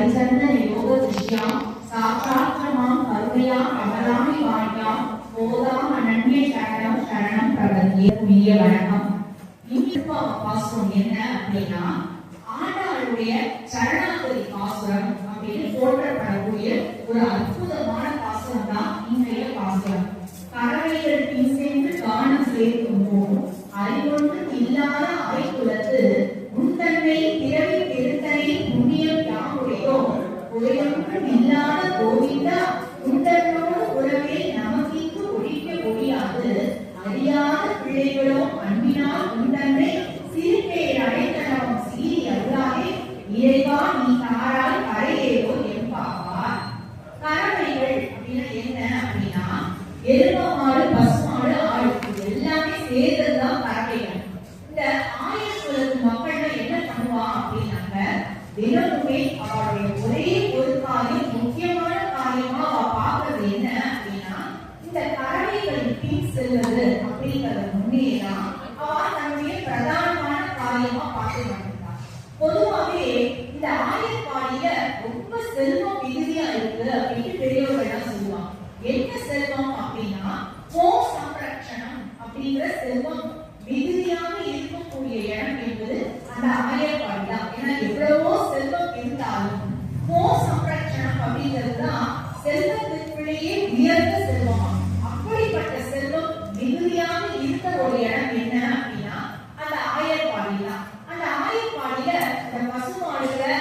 हरिचंदन योग दृश्यां साक्षात्मां करुणया कमलामि वाण्यां போதாம் அனன்ய சரணம் சரணம் பிரபந்திய புண்ணிய வணக்கம். இப்போ பாசுரம் என்ன அப்படின்னா, ஆண்டாளுடைய சரணாகதி பாசுரம் அப்படின்னு போற்றப்படக்கூடிய ஒரு அற்புதமான பாசுரம் தான் இன்றைய பாசுரம். கரவைகள் பின் சென்று காணம் சேர்க்கும் போது அறிவொன்று இல்லாத அவை குலத்து உந்தன்னை பிறவி பெருத்தனை புண்ணியம் யாமுடையோ உரையொன்றும் இல்லாத கோவிந்தா உந்தன்னோடு உறவே நமக்கு ஒழிக்க முடியாது. அறியாத பிள்ளைகளோ அன்பினால் உந்தன்னை சிறுபேர் அடைத்தனம் சீரி அருளாதே இறைவா நீ தாராய் கரையேறோ என்பார். கறவைகள் அப்படின்னா என்ன அப்படின்னா, எருமாடு பசுமாடு ஆடு எல்லாமே சேர்ந்ததுதான் கறவைகள். இந்த ஆயிரத்து மக்கள் என்ன பண்ணுவான் அப்படின்னாக்க, தினமுமே அவருடைய ஒரே ஒரு காரியம், முக்கியமான காரியமா அவ பாக்குறது என்ன அப்படின்னா, இந்த கறவைகளின் பின் செல்வது அப்படிங்கறது முன்னேதான் அவ தன்னுடைய பிரதானமான காரியமா பார்க்க மாட்டான். பொதுவாகவே இந்த ஆயர்பாடியில ரொம்ப செல்வம் மிகுதியா இருக்கு அப்படின்னு பெரியவர்கள் சொல்லுவாங்க. என்ன செல்வம் அப்படின்னா, கோ சம்ரட்சணம் அப்படிங்கிற செல்வம் மிகுதியாக இருக்கக்கூடிய இடம் என்பது அந்த ஆயர்பாடி தான். ஏன்னா எவ்வளவோ செல்வம் இருந்தாலும் கோ சம்ரட்சணம் அப்படிங்கிறதுதான் செல்வத்திற்குள்ளேயே உயர்ந்த செல்வம். அப்படிப்பட்ட செல்வம் மிகுதியாக இருக்க ஒரு இடம் என்ன அப்படின்னா அந்த ஆயர்பாடி தான். அந்த ஆயர்பாடியில அந்த பசுமாடுகளை,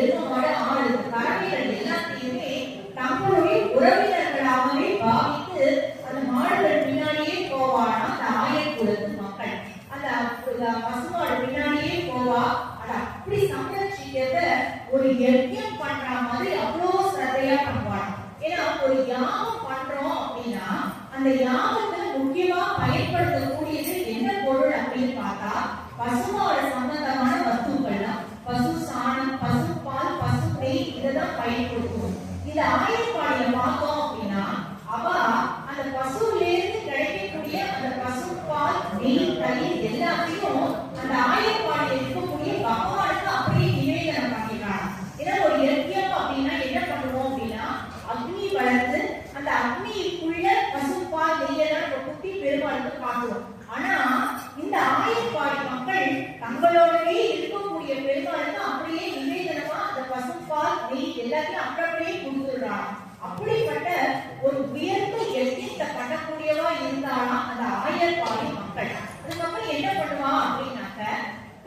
எருமாடு, ஆடு, கறவைகள் எல்லாத்தையுமே தங்களுடைய உறவினர்களாகவே பாவித்து அந்த மாடுகள் பின்னாடியே போவானா அந்த ஆயர்குலத்து மக்கள். அந்த பசுமாடு பின்னாடியே போவா. அதை அப்படி சம்ரட்சிக்கிறத ஒரு யஜ்ஞம் பண்ற மாதிரி அவ்வளோ சிரத்தையா பண்ணுவாங்க. ஏன்னா ஒரு யாகம் பண்றோம் அப்படின்னா அந்த யாகத்துல முக்கியமா பயன்படுத்தக்கூடியது என்ன பொருள் அப்படின்னு பார்த்தா, பசுமாடு சம்பந்தமான வஸ்துக்கள் தான். பசு சாணம், பசு பால், பசு நெய் இதெல்லாம் பயன்படுத்துவோம். இந்த ஆயர்பாடியில பார்த்தோம் அப்படின்னா அவ அந்த பசுவிலிருந்து கிடைக்கக்கூடிய அந்த பசு பால், நெய், தயிர் எல்லாத்தையும் அந்த ஆயர்பாடியில இருக்கக்கூடிய பகவானுக்கு அப்படியே நிவேதனம் பண்ணிக்கிறாங்க. ஏன்னா ஒரு யஜ்ஞம் அப்படின்னா என்ன பண்ணுவோம் அப்படின்னா, அக்னி வளர்த்து அந்த அக்னிக்குள்ள பசுப்பால் நெய்யெல்லாம் நம்ம குத்தி பெருமாளுக்கு காட்டுவோம். ஆனா இந்த ஆயர்பாடி மக்கள் தங்களோடவே இருக்கக்கூடிய பெருமாளுக்கு அப்படியே நிவேதனமா அந்த பசுப்பால் நெய் எல்லாத்தையும் அப்படியே கொடுத்துடுறாங்க. அப்படிப்பட்ட ஒரு உயர்ந்த யஜ்ஞத்தை பண்ணக்கூடியவா இருந்தாலும் அந்த ஆயர்பாடி மக்கள். அதுக்கப்புறம் என்ன பண்ணுவா அப்படின்னாக்க,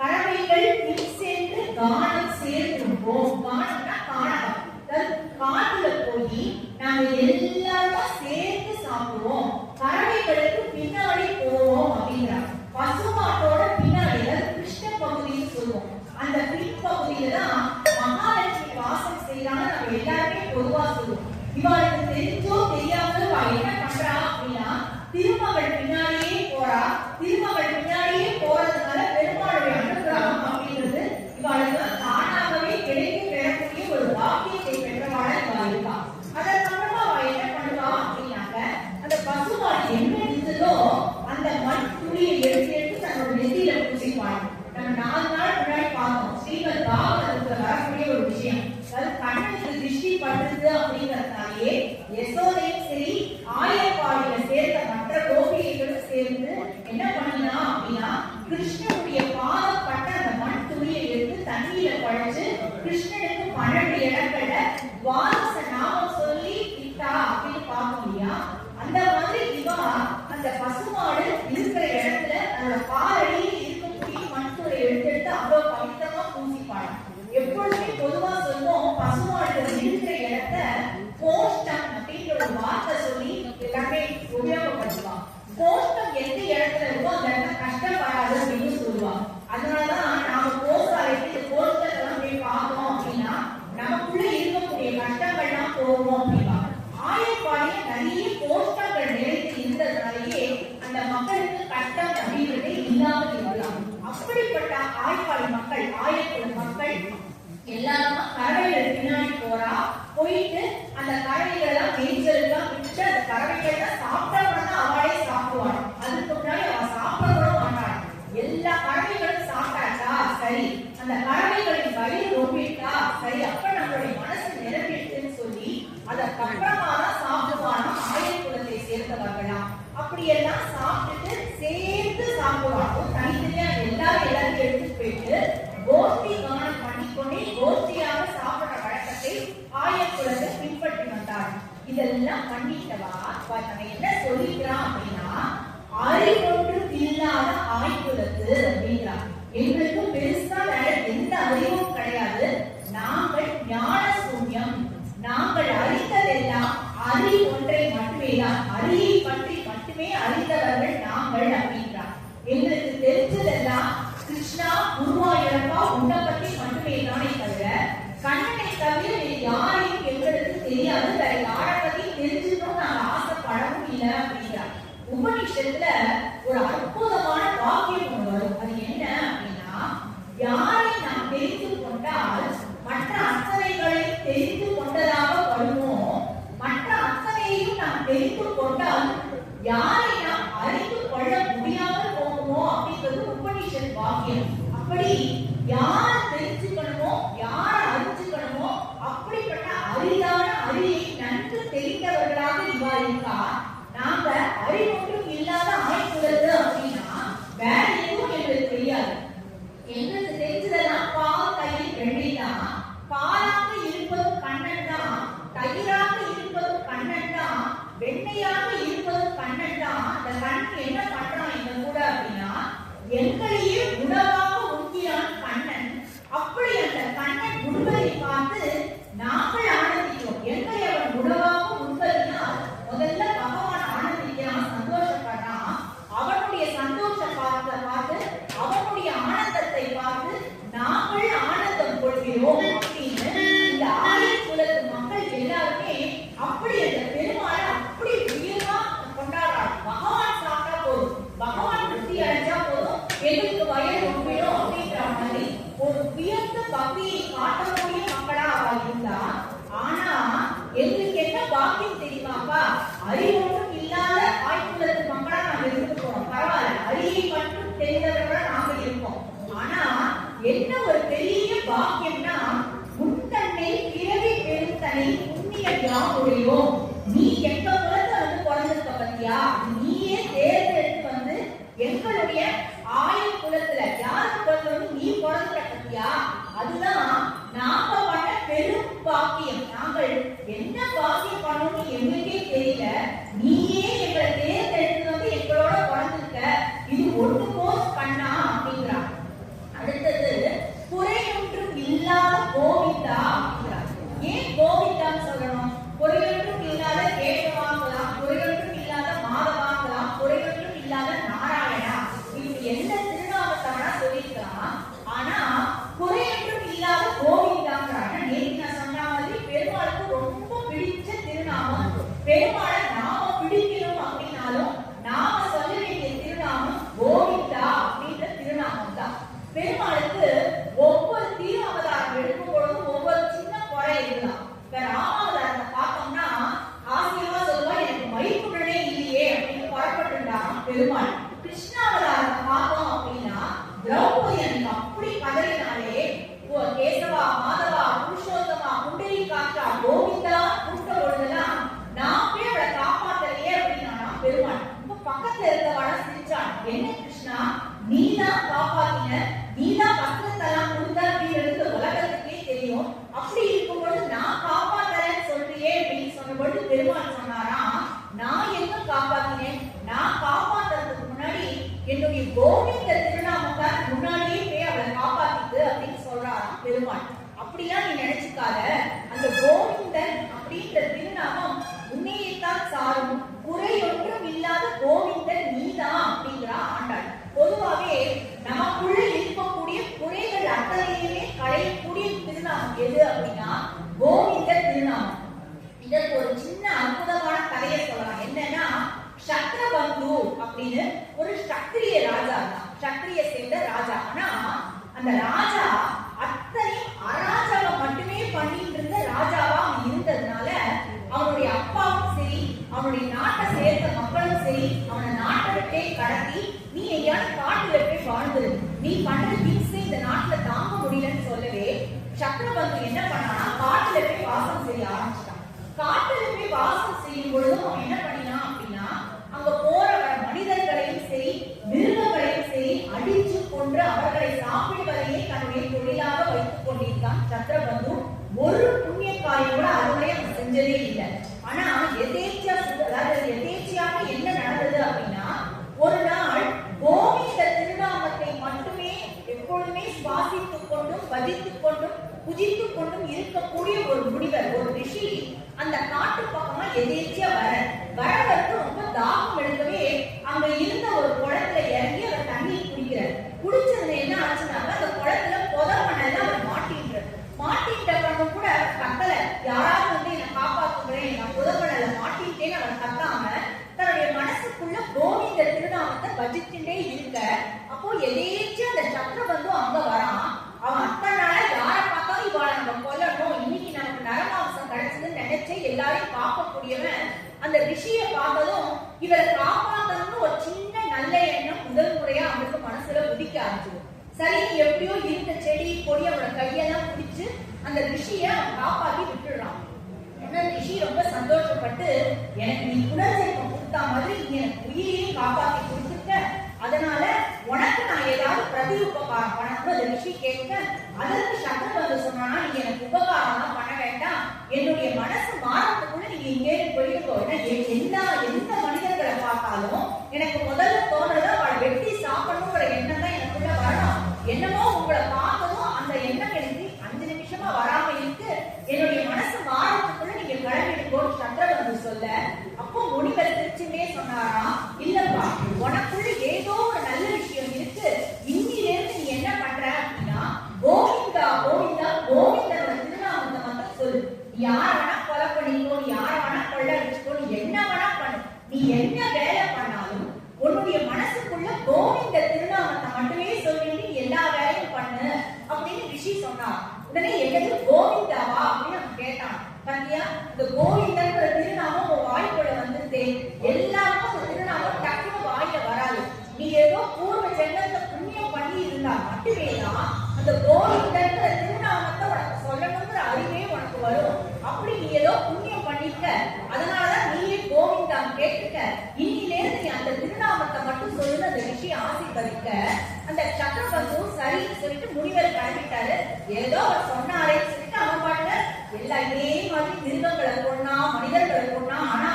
கறவைகள் பின் சென்று கானம் சேர்த்துவோம். கானம்னா காணகம், காட்டுல போய் நாங்க எல்லாரும் சேர்த்து சாப்பிடுவோம். கறவைகளுக்கு பின்னாடி போவோம் அப்படிங்கிறாங்க. பசுமாட்டோட பின்னாடி கிருஷ்ண பகுதின்னு சொல்லுவோம். அந்த பின் பகுதியில தான் மகாலட்சுமி வாசம் செய்யறாங்க. நம்ம எல்லாருமே பொதுவா சொல்லுவோம். இவளுக்கு தெரிஞ்சோ தெரியாமலோ என்ன பண்றா அப்படின்னா, திருமகள் பின்னாடியே போறா. திருமகள் பின்னாடியே போறதுனால பெருமாளுடைய அனுகிரகம் அப்படிங்கிறது இவளுக்கு தானாகவே கிடைக்க பெறக்கூடிய ஒரு வாக்கியத்தை பெற்றவாளா இவ இருக்கா. அதற்கப்புறமா அவ என்ன பண்ணுவா அப்படின்னாக்க, அந்த பசுமாடு என்ன இருந்ததோ அந்த மண் துளியை எடுத்து எடுத்து தன்னோட நெத்தியில பூசிப்பாங்க. நம்ம 4 நாள் முன்னாடி பார்த்தோம், ஸ்ரீமத் பாகவதத்துல வரக்கூடிய ஒரு விஷயம். அதாவது கண்ணுக்கு திருஷ்டி படுறது அப்படிங்கறதுனாலேயே யசோதையும் சரி ஆயர்பாடியில சேர்ந்த மற்ற கோபிகைகளும் சேர்ந்து என்ன பண்ணினா அப்படின்னா, கிருஷ்ணனுடைய பாதம் பட்ட அந்த மண் துளியை எடுத்து தண்ணியில குழைச்சு கிருஷ்ணனுக்கு 12 இடங்கள்ல துவாதச நாமம் சொல்லி இட்டா அப்படின்னு பார்க்க முடியா. அந்த மாதிரி இவா அந்த பசுமாடு இருக்கிற இடத்துல அதோட பாறையில் இருக்கக்கூடிய மண் துளியை எடுத்து அவ்வளவு பவித்திரமா பூசிப்பாங்க. எப்பொழுதுமே பொதுவா சொல்லுவோம், பசுமாடுகள் இருக்கிற இடத்த கோஷ்டம் அப்படிங்கிற ஒரு வார்த்தை சொல்லி எல்லாமே உபயோகப்படுத்துவாங்க. கோஷ்டம் எந்த இடத்துல இருக்கோ அந்த இடத்துல கஷ்டம் வராது அப்படின்னு சொல்லுவாங்க. அதனாலதான் நாம கோசாலைக்கு இந்த கோஷ்டத்தெல்லாம் போய் பார்த்தோம் அப்படின்னா நமக்குள்ள இருக்கக்கூடிய கஷ்டங்கள்லாம் போவோம் அப்படின்னா. ஆயர்பாடியில நிறைய கோஷ்டங்கள் நிறைந்து இருந்ததுனாலேயே அந்த மக்களுக்கு கஷ்டம் அப்படின்றதே இல்லாமல் இருக்கலாம். அப்படிப்பட்ட ஆயர்பாடி மக்கள், ஆயர்குல மக்கள் எல்லாரும் கறவைகள் பின்னாடி போறா. போயிட்டு அந்த கறவைகள் எல்லாம் மேய்ச்சலுக்கெல்லாம் விட்டு அந்த கறவைகள் தான் சாப்பிட்டவங்க அவளே சாப்பிடுவாள். அதுக்கு முன்னாடி அவ சாப்பிட மாட்டாள். எல்லா கறவைகளும் சாப்பிட்டாச்சா சரி, அந்த கறவைகளின் வயிறு ரொம்பிட்டா சரி, அப்ப நம்மளுடைய இதெல்லாம் பண்ணிட்டவா நம்ம என்ன சொல்லிக்கிறான் அப்படின்னா, அறிவொன்றும் இல்லாத ஆய்குலத்து அப்படிங்கிறான். எங்களுக்கு பெருசா வேற எந்த அறிவும் கிடையாது. நாங்கள் ஞான சூன்யம். நாங்கள் அறிந்ததெல்லாம் அறி ஒன்றை மட்டுமே தான். அறியை பற்றி மட்டுமே அறிந்தவர்கள் நாங்கள் அப்படின்றான். எங்களுக்கு தெரிஞ்சதெல்லாம் கிருஷ்ணா, குருவாயூரப்பா, உன்னை பற்றி மட்டுமே தானே தவிர கண்ணனை தவிர யாரையும் எங்களுக்கு தெரியாது. வேற யாரை பத்தி தெரிஞ்சுக்கணும் நாங்க ஆசைப்படவும் இல்லை அப்படிங்கிறார். உபநிஷத்துல ஒரு அற்புதமான வாக்கியம் ஒன்று வரும். அது என்ன அப்படின்னா, யாரை நாம் தெரிந்து கொண்டால் மற்ற அத்தனைகளை தெரிந்து கொண்டதாக வருமோ, மற்ற அத்தனையையும் நாம் தெரிந்து கொண்டால் யாரை நாம் அறிந்து கொள்ள முடியாமல் போகுமோ அப்படிங்கிறது உபநிஷத் வாக்கியம். அப்படி யாரை தெரிஞ்சுக்கணுமோ, யாரை அறிஞ்சுக்கணுமோ, அப்படிப்பட்ட அரிதான அறியை நன்கு தெரிந்தவர்களாக இவா இருக்கா. நாங்க அறிவொன்றும் இல்லாத ஆய்குலத்து அப்படின்னா வேற எதுவும் எங்களுக்கு தெரியாது. எங்களுக்கு தெரிஞ்சதெல்லாம் பால் தயிர் வெண்ணெய் தான். பாலாக இருப்பதும் கண்ணன் தான், தயிராக இருப்பதும் கண்ணன் தான், வெண்ணையாக இருப்பதும் கண்ணன் தான். அந்த கண் என்ன பண்றான் எங்க கூட அப்படின்னா, எங்களையே உணவாக உண்கிறான் கண்ணன். அப்படி அந்த கண்ணன் உண்பதை பார்த்து நாங்கள் ஆனந்திக்கிறோம். எங்களை அவன் உணவாக உண்பதினால் முதல்ல பகவான் ஆனந்திக்கிறான், சந்தோஷப்படுறான். அவனுடைய சந்தோஷம் பார்த்து அவனுடைய ஆனந்தத்தை பார்த்து நாங்கள் ஆனந்தம் கொள்கிறோம் அப்படின்னு இந்த ஆயக்குலத்து மக்கள் எல்லாருமே அப்படி அந்த பெருமாளை அப்படி உயர்வா கொண்டாடுறாங்க. பகவான் சாப்பிட்டா போதும், பகவான் திருப்தி அடைஞ்சா போதும், எங்களுக்கு வயல் ஒன்றிடும் அப்படிங்கிற மாதிரி ஒரு உயர்ந்த பக்தியை காட்டக்கூடிய மக்களா அவ இருந்தா. ஆனா எங்களுக்கு என்ன பாக்கியம் தெரியுமாப்பா, அறிவொன்றும் இல்லாத ஆய்குலத்து மக்களா நாங்க இருந்துக்கிறோம். பரவாயில்ல, அறியை மட்டும் தெரிந்தவர்களா நாங்க இருக்கோம். ஆனா என்ன ஒரு பெரிய பாக்கியம்னா, முன்தன்னை பிறவி பெருந்தனை புண்ணியம் யாமுடையோம். நீ எங்க குலத்துல வந்து பிறந்திருக்க பத்தியா, நீயே தேர்ந்தெடுத்து வந்து எங்களுடைய ஆயுள் குலத்துல யாரு குலத்துல வந்து நீ பிறந்திருக்க பத்தியா, அதுதான் நாம பண்ண பெரும் பாக்கியம். நாங்கள் என்ன பாக்கியம் பண்ணணும்னு எங்களுக்கே தெரியல, நீயே எங்களை தேர்ந்தெடுத்து வந்து எங்களோட பிறந்திருக்க, இது ஒண்ணு போஸ் கண்ணா அப்படிங்கிறான். அடுத்தது குறையொன்றும் இல்லாத கோவிந்தா அப்படிங்கிறார். ஏன் கோவிந்தான்னு சொல்லணும்? குறையொன்றும் இல்லாத கேசவாங்கலாம், குறையொன்றும் இல்லாத மாதவாங்கலாம், குறையொன்றும் இல்லாத நாராயணா, இப்படி எந்த திருநாமத்தானா சொல்லியிருக்கலாம். ஆனா குறையொன்றும் இல்லாத கோவிந்தாங்கிறாங்க. நேற்று நான் சொன்ன மாதிரி பெருமாளுக்கு ரொம்ப பிடிச்ச திருநாமம். பெருமாளை நாம பிடிக்கணும் அப்படின்னாலும் நாம சொல்ல வேண்டிய திருநாமம் கோவிந்தா அப்படின்ற திருநாமம் தான். பெருமாளுக்கு ஒவ்வொரு தீராவதாரம் எடுக்கும் பொழுதும் ஒவ்வொரு சின்ன குறை இருக்கலாம். இப்ப ராமாவதாரத்தை பார்த்தோம்னா ஆசிரியமா சொல்லுவா, எனக்கு மயிர்குடனே இல்லையே அப்படின்னு புறப்பட்டுட்டாராம் பெருமாள். கிருஷ்ணாவதாரத்தை பார்த்தோம் அப்படின்னா திரௌபதி எனக்கு அப்படி கதறினாலே, கேசவா, மாதவா, புருஷோத்தமா, குண்டலி காற்றா, கோவிந்தா கூட்ட பொழுதுலாம் நான் போய் அவளை காப்பாத்தலையே அப்படின்னா பெருமாள் இப்ப பக்கத்துல இருக்கவாட சிரிச்சான். என்ன கிருஷ்ணா, நீதான் காப்பாத்தின, நீதான் பத்திரத்தெல்லாம் கொடுத்த அப்படிங்கிறது உலகத்துக்கே தெரியும். அப்படி இருக்கும்போது நான் காப்பாத்துறேன்னு சொல்றியே அப்படின்னு சொன்ன பொழுது பெருமாள் சொன்னாராம், நான் என்ன காப்பாத்தினேன், நான் காப்பாத்துறதுக்கு முன்னாடி என்னுடைய கோவிந்த திருநாமத்தை முன்னாடியே போய் அவளை காப்பாத்திட்டு அப்படின்னு சொல்றாராம் பெருமாள். அப்படிலாம் நீ நினைச்சுக்காத, அந்த கோவிந்தன் அப்படின்ற திருநாமம் உன்னையைத்தான் சாரும், குறையொன்றும் இல்லாத கோவிந்தன் நீதான் அப்படிங்கிறா ஆண்டாள். பொதுவாகவே நமக்குள்ள இருக்கக்கூடிய குறைகள் அத்தனையுமே களையக்கூடிய திருநாமம் எது அப்படின்னா கோவிந்த திருநாமம். இதற்கு ஒரு சின்ன அற்புதமான கதையை சொல்லலாம். என்னன்னா, சத்ரபந்து அப்படின்னு ஒரு சத்திரிய ராஜா தான், சத்திரிய சேர்ந்த ராஜா. ஆனா அந்த ராஜா அத்தனையும் அராஜகம் மட்டுமே பண்ணிட்டு இருந்த ராஜாவா அவன் இருந்ததுனால அவனுடைய அப்பாவும் சரி, அவனுடைய நாட்டை சேர்ந்த மக்களும் சரி, அவனை நாட்டை விட்டே கடத்தி நீ எங்கேயாவது காட்டுல போய் வாழ்ந்துரு, நீ பண்ற திங்ஸ் இந்த நாட்டுல தாங்க முடியலன்னு சொல்லவே சத்ரபந்து என்ன பண்ணானா, காட்டுல போய் வாசம் செய்ய ஆரம்பிச்சிட்டான். காட்டுல போய் வாசம் செய்யும் பொழுதும் அவன் என்ன பண்ணினான் அப்படின்னா, அங்க போற மனிதர்களையும் சரி மிருகங்களையும் சரி அடிச்சு கொன்று அவர்களை சாப்பிடுவதையே தன்னுடைய தொழிலாக வைத்துக் கொண்டிருந்தான் சத்ரபந்து. ஒரு புண்ணிய காரியம் கூட அதுவரை அவன் செஞ்சதே இல்லை. ஆனா எதேச்சியாக என்ன நடந்தது அப்படின்னா, ஒரு நாள் கோவிந்த திருநாமத்தை மட்டுமே எப்பொழுதுமே சுவாசித்துக் கொண்டும் பதித்துக் கொண்டும் புஜித்துக் கொண்டும் இருக்கக்கூடிய ஒரு முனிவர், ஒரு ரிஷி அந்த காட்டு பக்கமா எதேச்சியா வரவருக்கு ரொம்ப தாகம் எடுக்கவே அங்க இருந்த ஒரு குளத்துல இறங்கி அவர் தண்ணி குடிக்கிறார். குடிச்சது என்ன ஆச்சுனாக்க, அந்த குளத்துல புதமணல்ல அவர் மாட்டிட்டவங்க கூட கத்தல, யாராவது வந்து என்ன காப்பாத்துக்கிறேன், நான் புதமணல்ல மாட்டிட்டேன்னு அவர் கத்தாம தன்னுடைய மனசுக்குள்ள கோவிந்த திருநாமத்தை பஜிச்சுட்டே இருக்க, அப்போ எதேச்சியா அந்த சக்கரபந்து அங்க வரான். அவன் அத்தனால யாரை பார்த்தாலும் இவாளை நம்ம கொல்லணும், இன்னைக்கு நமக்கு நரமாம்சம் கிடைச்சதுன்னு நினைச்சு எல்லாரையும் காக்கக்கூடியவன் அந்த ரிஷியை பார்த்ததும் இவரை காப்பாத்தணும்னு ஒரு சின்ன நல்ல எண்ணம் முதல் முறையா அவனுக்கு மனசுல உதிக்க ஆரம்பிச்சது. சரி, எப்படியோ இருந்த செடி கொடி அவனோட கையெல்லாம் பிடிச்சு அந்த ரிஷியை அவன் காப்பாத்தி விட்டுடுறான். ஏன்னா ரிஷி ரொம்ப சந்தோஷப்பட்டு, எனக்கு நீ புனர்ஜென்மம் கொடுத்தா மாதிரி நீ எனக்கு உயிரையும் காப்பாத்தி கொடுத்துட்ட, அதனால உனக்கு நான் ஏதாவது பிரதி உபகாரம் பண்ணணும்னு அந்த ரிஷி கேட்க, அதற்கு சக்கரபந்து சொன்னா, நீங்க எனக்கு உபகாரம் பண்ண வேண்டாம், என்னுடைய மனசு மாறத்துக்குள்ள நீங்க இங்கே போயிட்டு எந்த மனிதர்களை பார்த்தாலும் எனக்கு முதல்ல தோணுறது அவளை வெட்டி சாப்பிடணுங்கிற எண்ணம் தான் எனக்குள்ள வரணும். என்னமோ உங்களை பார்த்ததும் அந்த எண்ணம் எனக்கு 5 நிமிஷமா வராம இருக்கு, என்னுடைய மனசு மாறத்துக்குள்ள நீங்க கிளம்பிடுங்கோன்னு சக்கரபந்து சொல்ல, அப்போ முனிவர் திருச்சின்னே சொன்னாராம், இல்லப்பா உனக்குள்ள ஏதோ ஒரு நல்ல விஷயம் இருக்கு, இன்னிலிருந்து நீ என்ன பண்ற அப்படின்னா, கோவிந்தா கோவிந்தா கோவிந்தனோட திருநாமத்தை மட்டும் சொல்லு, யார வேணா கொலை பண்ணிக்கோ, யார வேணா கொள்ள வச்சுக்கோ, என்ன வேணா பண்ணு, நீ என்ன வேலை பண்ணாலும் உன்னுடைய மனசுக்குள்ள கோவிந்த திருநாமத்தை மட்டுமே சொல்லிட்டு எல்லா வேலையும் பண்ணு அப்படின்னு ரிஷி சொன்னார். உடனே என்னது கோவிந்தாவா அப்படின்னு அவன் கேட்டான். பாத்தியா, இந்த கோவிந்தன்ற திருநாமம் உன் வாய்க்குள்ள வந்துட்டு எல்லாருக்கும் அந்த திருநாமம் டக்குனு வாயில வராது. நீ ஏதோ பூர்வ ஜென்மத்தை புண்ணியம் பண்ணி இருந்தா மட்டுமே தான் அந்த கோவிந்தன்ற திருநாமத்தை உனக்கு சொல்லணுங்கிற அறிவே உனக்கு வரும். அப்படி நீ ஏதோ புண்ணியம் பண்ணிட்ட, அதனாலதான் நீயே கோவிந்தான் கேட்டுக்க, இன்னிலேருந்து நீ அந்த திருநாமத்தை மட்டும் சொல்லுன்னு அந்த விஷயம் ஆசீர்வதிக்க, அந்த சக்கரபந்து சரின்னு சொல்லிட்டு முனிவர் கிளம்பிட்டாரு. ஏதோ அவர் சொன்னாரேன்னு சொல்லிட்டு அவன் பாட்டு எல்லாம் இதே மாதிரி மிருகங்களை கொண்டா மனிதர்களை கொண்டா, ஆனா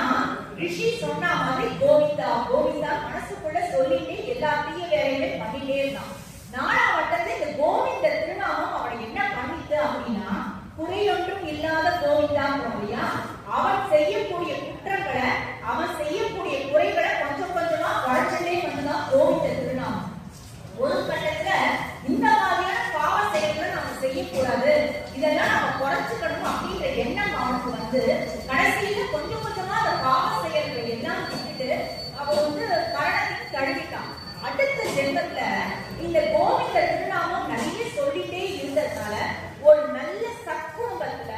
ரிஷி சொன்ன மாதிரி கோவிந்தா கோவிந்தா மனசுக்குள்ள சொல்லிட்டு எல்லா தீய வேலையுமே பண்ணிட்டே இருந்தான். 4ஆம் வட்டத்துல இந்த கோவிந்த திருநாமம் அவனை என்ன பண்ணிட்டு அப்படின்னா, குறையொன்றும் இல்லாத கோவிந்தாங்க, அவன் செய்யக்கூடிய குற்றங்களை அவன் செய்யக்கூடிய குறைகளை கொஞ்சம் கொஞ்சமா குறைச்சலே வந்துதான் கோவிந்த திருநாமம். ஒரு கட்டத்துல இந்த மாதிரியான பாவ செயல்களை நம்ம செய்யக்கூடாது, இதெல்லாம் நம்ம குறைச்சுக்கணும் அப்படின்ற எண்ணம் அவனுக்கு வந்து கடைசியில கொஞ்சம் கொஞ்சமா அந்த பாவ செயல்கள் எல்லாம் விட்டுட்டு அவன் வந்து மரணத்துக்கு தழுவிட்டான். அடுத்த ஜென்மத்துல இந்த கோவிந்த திருநாமம் நிறைய சொல்லிட்டே இருந்ததுனால ஒரு நல்ல சத்குடும்பத்துல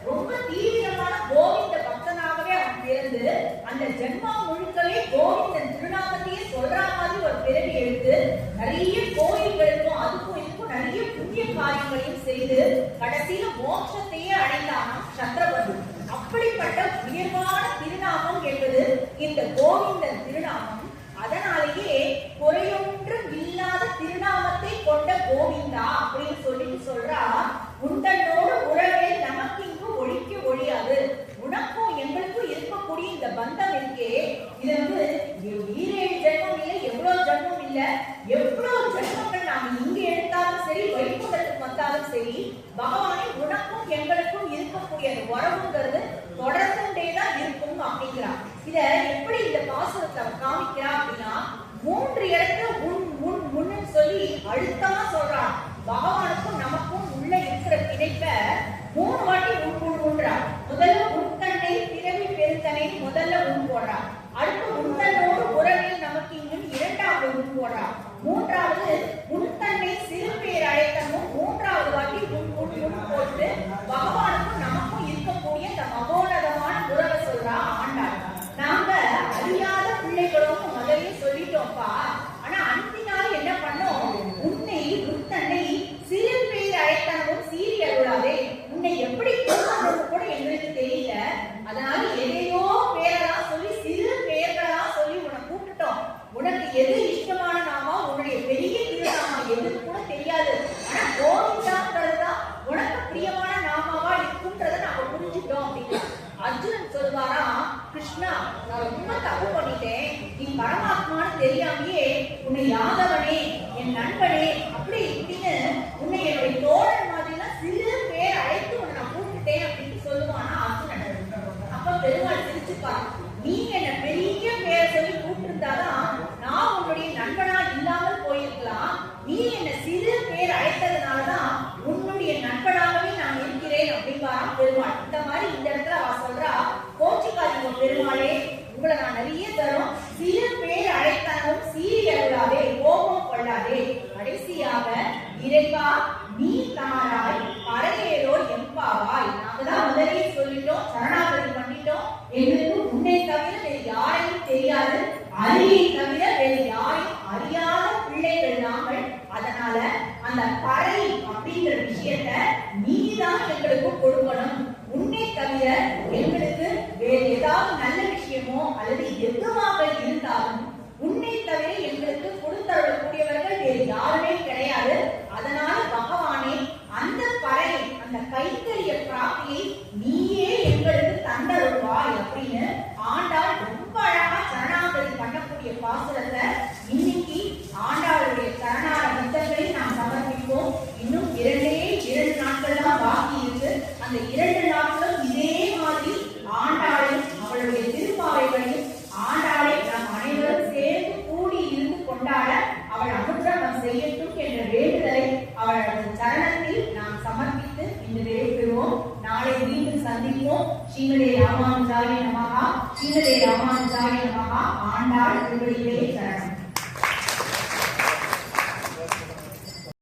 ரொம்ப தீவிரமான கோவிந்த பக்தனாகவே அவன் பிறந்து அந்த ஜென்மா முழுக்கவே கோவிந்தன் திருநாமத்தையே சொல்ற மாதிரி ஒரு பிறவி எடுத்து நிறைய கோயில்களுக்கும் அதுக்கும் இதுக்கும் நிறைய புண்ணிய காரியங்களையும் செய்து கடைசியில மோட்சத்தையே அடைந்தானாம் சக்கரபந்து. அப்படிப்பட்ட உயர்வான திருநாமம் என்பது இந்த கோவிந்தன் திருநாமம். அதனாலேயே குறையொன்றும் இல்லாத திருநாமத்தை கொண்ட கோவிந்தா அப்படின்னு சொல்லிட்டு சொல்றா, உண்டனோடு உறவே நமக்கு இங்கு ஒழிக்க ஒழியாது, உனக்கும் எங்களுக்கும் இருக்கக்கூடிய இந்த பந்தம் இருக்கே, இது வந்து 7 ஜென்மம் இல்லை, எவ்வளவு ஜென்மம் இல்ல, எவ்வளவு ஜென்மங்கள் நாம இங்க எடுத்தாலும் சரி, வைகுண்டத்துக்கு வந்தாலும் சரி, பகவானே உனக்கும் எங்களுக்கும் இருக்கக்கூடிய அந்த உறவுங்கிறது தொடர்ந்துட்டேதான் இருக்கும் அப்படிங்கிறான். இத எப்படி இந்த பாசுரத்தை காமிக்கிறா அப்படின்னா, 3 இடத்துல முன்னு சொல்லி அழுத்தமா சொல்றான். பகவானுக்கும் நமக்கும் உள்ள இருக்கிற பிணைப்ப 3 வாட்டி உண்றா. முதல்ல உண்தன்னை பிறவி பெருந்தனை முதல்ல போடுறா, அடுத்து உண்தன்னோடு உறவில் நமக்கு இங்கு 2வது போடுறா, 3வது உண்தன்னை சிறு பேர் அழைத்தமும் 3வது வாட்டி போட்டு பகவானுக்கும் நமக்கும் இருக்கக்கூடிய இந்த மகோனதமான உறவை சொல்றா ஆண்டாள். நாங்க அறியாத பிள்ளைகளும் முதலே சொல்லிட்டோம்ப்பா, ஆனா அன்பினால என்ன பண்ணோம், உன்னை உத்தன்னை சிறு பேர் அழைத்தனவும் சீரி அருளாதே, உன்னை எப்படி கூப்பிடுறது கூட எங்களுக்கு தெரியல, அதனால எதையோ பேரெல்லாம் சொல்லி சிறு பேர்களா சொல்லி உன்னை கூப்பிட்டோம், உனக்கு எது இஷ்டமான நாமா உன்னுடைய பெரிய திருநாமா எதுன்னு கூட தெரியாது, ஆனா கோவிந்தாங்கிறதுதான் உனக்கு பிரியமான நாமாவா இருக்குன்றத நாம புரிஞ்சுட்டோம் அப்படின்னா, அர்ஜுனன் சொல்வாரா, கிருஷ்ணா நான் ரொம்ப தப்பு பண்ணிட்டேன், நீ பரமாத்மான்னு தெரியாமையே உன்னை யாதவனே என் நண்பனே அப்படி இப்படின்னு உன்னை என்னுடைய தோழன் மாதிரிலாம் சிறு பேர் அழைத்து உன்னை நான் கூப்பிட்டேன் அப்படின்னு சொல்லுவானா அர்ஜுனன். அப்ப பெருமாள் சிரிச்சுப்பார், நீ என்ன பெரிய பேரை சொல்லி கூப்பிட்டிருந்தாதான் நான் உன்னுடைய நண்பனா இல்லாமல் போயிருக்கலாம், நீ என்ன சிறு பேர் அழைத்ததுனாலதான் உன்னுடைய நண்பனாகவே நான் இருக்கிறேன் அப்படின்பாராம் பெருமாள். இந்த மாதிரி இந்த இடத்துல அவ சொல்றா, கோச்சிக்காதீங்க பெருமாளே, உங்களை நான் நிறைய தரும், சிறு பேர் அழைத்தாலும் சீறி அருளாதே, கோபம் கொள்ளாதே, கடைசியாக இறைவா நீ தாராய் பறையேறோ எம்பாவாய். நாங்க தான் முதலே சொல்லிட்டோம், சரணாகதி பண்ணிட்டோம், எங்களுக்கு உன்னை தவிர வேறு யாரையும் தெரியாது, அரியை தவிர வேறு யாரையும் அறியாத பிள்ளைகள் நாங்கள். அதனால அந்த பறை அப்படிங்கிற விஷயத்த நீதான் எங்களுக்கு கொடுக்கணும், உன்னை தவிர எங்களுக்கு வேறு ஏதாவது நல்ல விஷயமோ அல்லது எதுவாக இருந்தாலும் உன்னை தவிர எங்களுக்கு கொடுத்தரக்கூடியவர்கள் வேறு யாருமே கிடையாது. அதனால பகவானே அந்த பறை அந்த கைத்தறிய பிராப்தியை நீயே எங்களுக்கு தந்தருள்வாய் அப்படின்னு ஆண்டாள் ரொம்ப அழகா சரணாகதி பண்ணக்கூடிய பாசுரத்தை இன்னைக்கு ஆண்டாளுடைய சரணார புத்தகங்களை நாம் சமர்ப்பிப்போம். இன்னும் 2 நாட்கள் தான் பாக்கி இருக்கு. அந்த 2 நாட்களும் இதே மாதிரி ஆண்டாளையும் அவளுடைய திருப்பாவைகளையும் ஆண்டாளை நாம் அனைவரும் சேர்ந்து கூடி இருந்து கொண்டாட அவள் அனுகிரகம் செய்யட்டும் என்ற வேண்டுதலை அவளது சரணத்தில் நாம் சமர்ப்பித்து இன்று விடைபெறுவோம். நாளை மீண்டும் சந்திப்போம். ஸ்ரீமதே ராமானுஜாய நமஹா, ஸ்ரீமதே ராமானுஜாய நமஹா. ஆண்டாள் திருவடிகளே சரணம்.